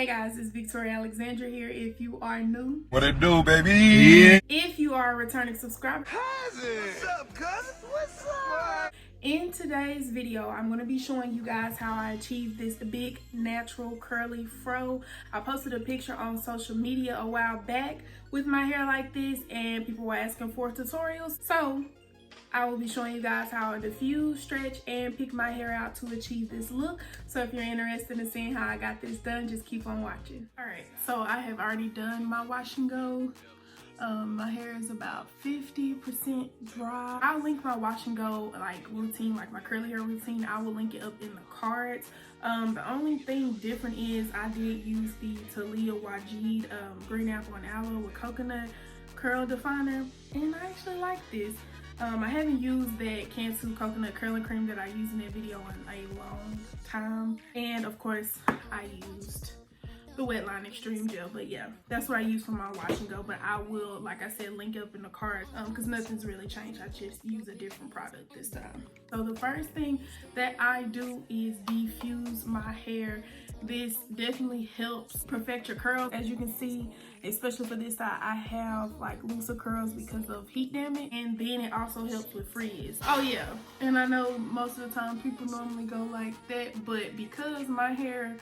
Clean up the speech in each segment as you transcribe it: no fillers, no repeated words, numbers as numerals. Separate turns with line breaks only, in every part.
Hey guys, it's Victoria Alexandra here. If you are new,
what it do, baby? Yeah.
If you are a returning subscriber,
Cousin. What's up, cousin? What's up?
In today's video, I'm going to be showing you guys how I achieved this big natural curly fro. I posted a picture on social media a while back with my hair like this and people were asking for tutorials. So I will be showing you guys how I diffuse, stretch, and pick my hair out to achieve this look. So if you're interested in seeing how I got this done, just keep on watching. All right, so I have already done my wash and go. My hair is about 50% dry. I'll link my wash and go routine, like my curly hair routine. I will link it up in the cards. The only thing different is I did use the Talia Wajid green apple and aloe with coconut curl definer, and I actually like this. I haven't used that Cantu coconut curling cream that I used in that video in a long time. And of course, I used the Wetline Extreme Gel. But yeah, that's what I use for my wash and go. But I will, like I said, link up in the card because nothing's really changed. I just use a different product this time. So the first thing that I do is diffuse my hair. This definitely helps perfect your curls. As you can see, especially for this side, I have like looser curls because of heat damage, and then it also helps with frizz. Oh yeah, and I know most of the time people normally go like that, but because my hair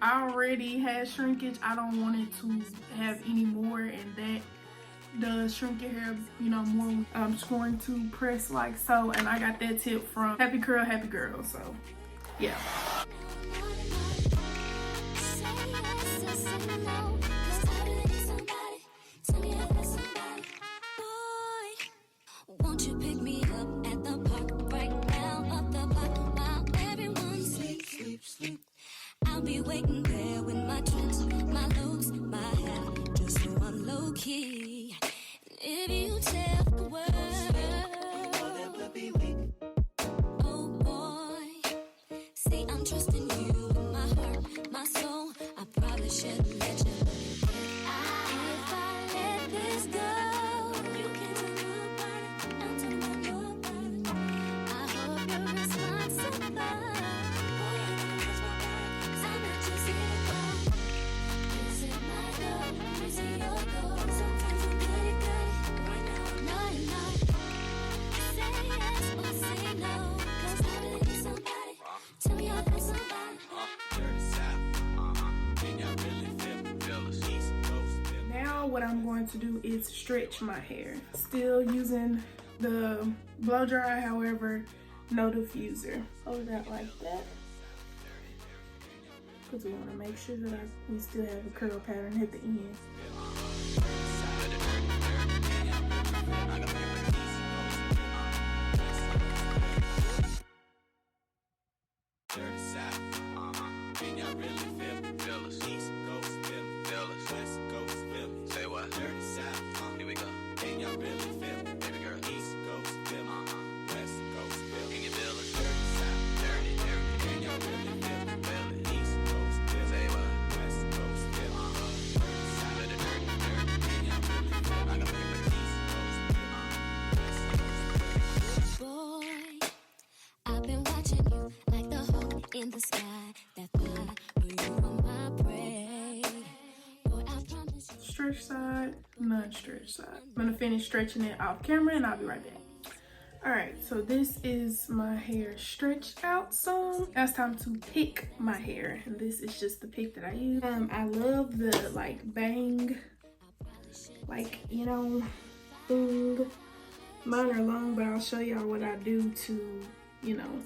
already has shrinkage, I don't want it to have any more, and that does shrink your hair, you know, more. I'm just going to press like so, and I got that tip from Happy Curl Happy Girl. So yeah.
Won't you pick me up at the park right now? Up the block while everyone sleep. I'll be waiting there with my tricks, my looks, my hair, just so I'm low key. If you tell the world that we'll be weak, oh boy, see I'm trusting you with my heart, my soul. I probably shouldn't let you. If I let this go, you can't tell nobody. I hope you're responsible. I'm not just here for. Is it my goal? Is it your goal? Sometimes I'm good. Right now I'm not. Say yes or say no. 'Cause I really need somebody. Tell me I need somebody.
Now what I'm going to do is stretch my hair. Still using the blow dry, however, no diffuser. Hold it out like that, because we want to make sure that we still have a curl pattern at the end.
In the sky, that fly, you are my prey. Boy, I promise you.
Stretch side, non-stretch side. I'm gonna finish stretching it off camera and I'll be right back. All right, so this is my hair stretched out some. Now it's time to pick my hair, and this is just the pick that I use. I love the bang, you know, thing. Mine are long, but I'll show y'all what I do to, you know,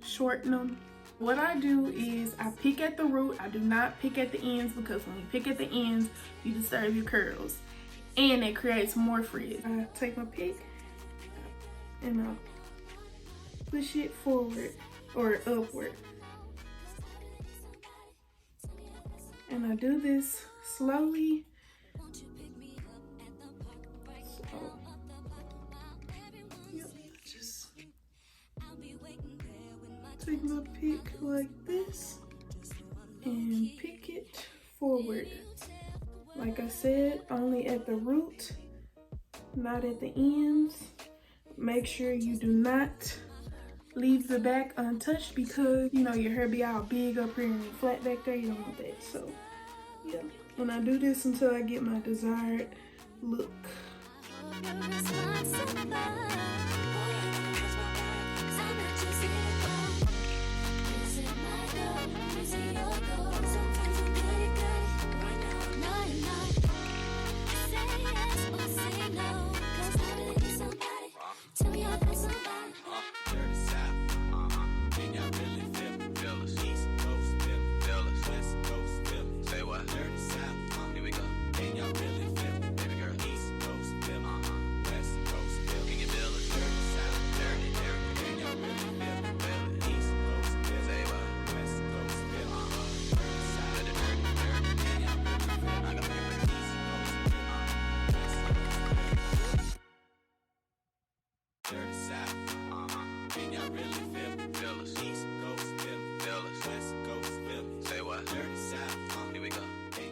shorten them. What I do is I pick at the root. I do not pick at the ends, because when you pick at the ends, you disturb your curls and it creates more frizz. I take my pick and I push it forward or upward. And I do this slowly. Take my pick like this and pick it forward. Like I said, only at the root, not at the ends. Make sure you do not leave the back untouched because, you know, your hair be all big up here and flat back there. You don't want that. So Yep. And I do this until I get my desired look.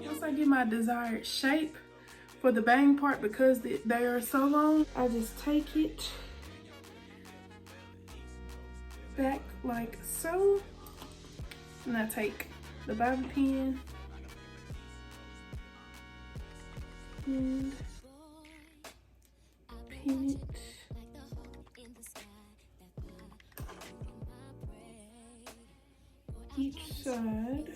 Once I get my desired shape for the bang part, because they are so long, I just take it back like so, and I take the bobby pin and pin it each side.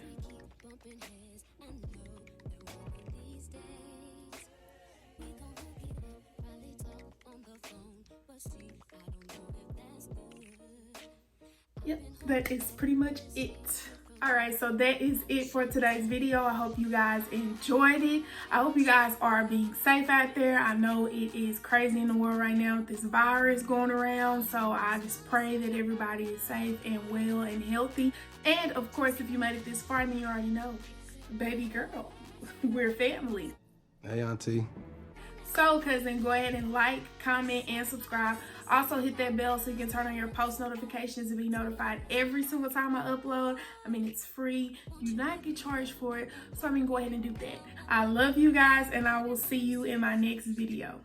Yep, that is pretty much it. All right, so that is it for today's video. I hope you guys enjoyed it. I hope you guys are being safe out there. I know it is crazy in the world right now with this virus going around, so I just pray that everybody is safe and well and healthy. And of course, if you made it this far, then you already know, baby girl, we're family.
Hey, auntie.
So, cousin, go ahead and like, comment, and subscribe. Also, hit that bell so you can turn on your post notifications and be notified every single time I upload. I mean, it's free. You do not get charged for it. So, go ahead and do that. I love you guys, and I will see you in my next video.